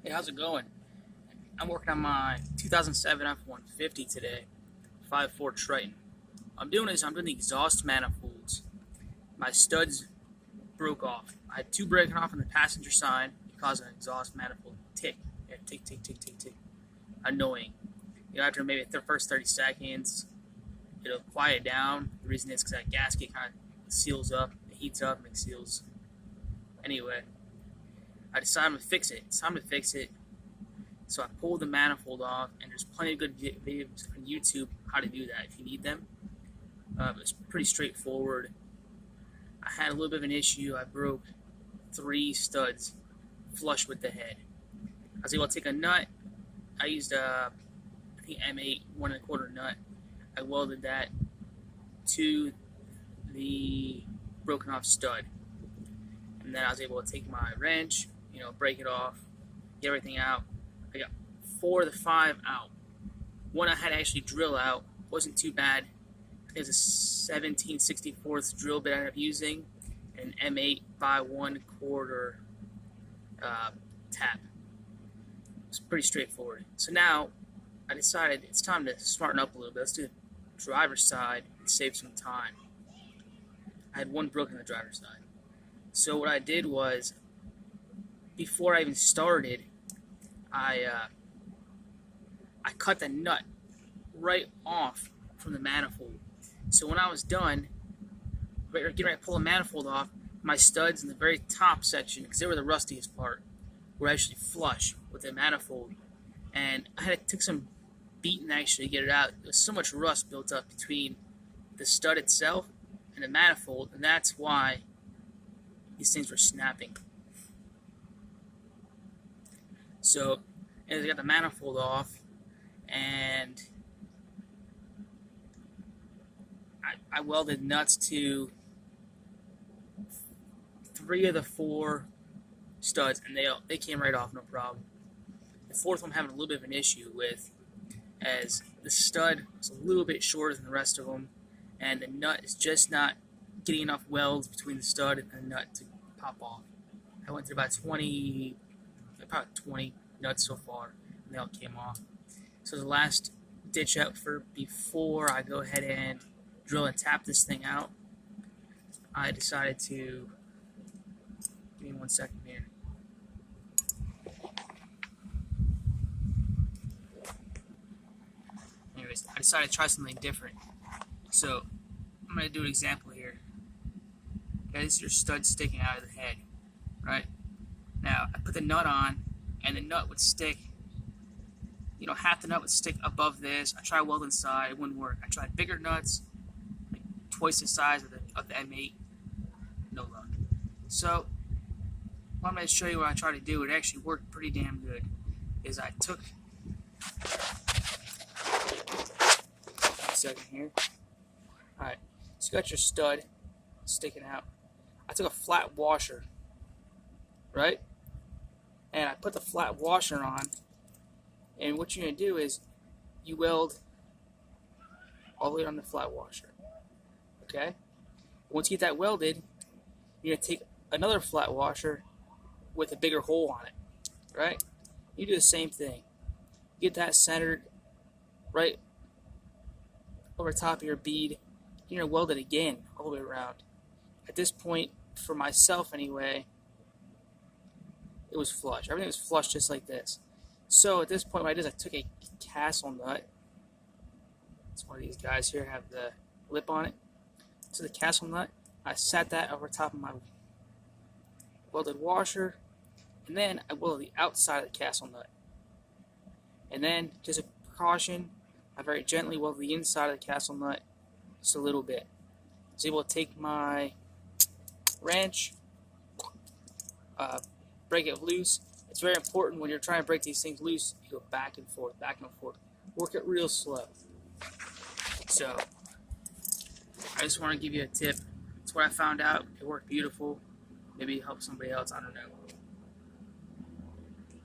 Hey, how's it going? I'm working on my 2007 F-150 today, 5.4 Triton. I'm doing the exhaust manifolds. My studs broke off. I had two breaking off on the passenger side because of an exhaust manifold tick. Yeah, tick, tick, tick, tick, tick. Annoying. After maybe the first 30 seconds, it'll quiet down. The reason is because that gasket kind of seals up, it heats up, and it seals. Anyway, I decided I'm going to fix it. It's time to fix it. So I pulled the manifold off, and there's plenty of good videos on YouTube how to do that if you need them. It's pretty straightforward. I had a little bit of an issue. I broke 3 studs flush with the head. I was able to take a nut. I used I think M8 1¼ nut. I welded that to the broken off stud, and then I was able to take my wrench, break it off, get everything out. I got 4 of the 5 out. One I had to actually drill out. Wasn't too bad. It was a 17/64 drill bit I ended up using, and an M8 by 1/4 tap. It's pretty straightforward. So now I decided it's time to smarten up a little bit. Let's do the driver's side and save some time. I had one broken on the driver's side. So what I did was, before I even started, I cut the nut right off from the manifold. So when I was done, getting ready to pull the manifold off, my studs in the very top section, because they were the rustiest part, were actually flush with the manifold. And I had to take some beating actually to get it out. There was so much rust built up between the stud itself and the manifold, and that's why these things were snapping. So, as I got the manifold off, and I welded nuts to 3 of the 4 studs, and they came right off, no problem. The 4th one I'm having a little bit of an issue with, as the stud is a little bit shorter than the rest of them, and the nut is just not getting enough welds between the stud and the nut to pop off. I went through about 20 nuts so far, and they all came off. So the last ditch out before I go ahead and drill and tap this thing out, I decided to, give me 1 second here. Anyways, I decided to try something different. So I'm going to do an example here. Okay, this is your stud sticking out of the head, right? Now, I put the nut on, and the nut would stick, half the nut would stick above this. I tried welding inside, it wouldn't work. I tried bigger nuts, like twice the size of the M8, no luck. So, what I'm going to show you what I tried to do, it actually worked pretty damn good, is I took, second here. Alright, so you got your stud sticking out. I took a flat washer, right? And I put the flat washer on, and what you're going to do is you weld all the way on the flat washer, okay? Once you get that welded, you're going to take another flat washer with a bigger hole on it, right? You do the same thing. Get that centered right over top of your bead. You're going to weld it again all the way around. At this point, for myself anyway, it was flush. Everything was flush just like this. So at this point, what I did is I took a castle nut. It's one of these guys here have the lip on it. So the castle nut, I sat that over top of my welded washer, and then I welded the outside of the castle nut. And then, just a precaution, I very gently welded the inside of the castle nut just a little bit. I was able to take my wrench, break it loose. It's very important when you're trying to break these things loose, you go back and forth, work it real slow. So, I just want to give you a tip. It's what I found out. It worked beautiful. Maybe it helped somebody else, I don't know.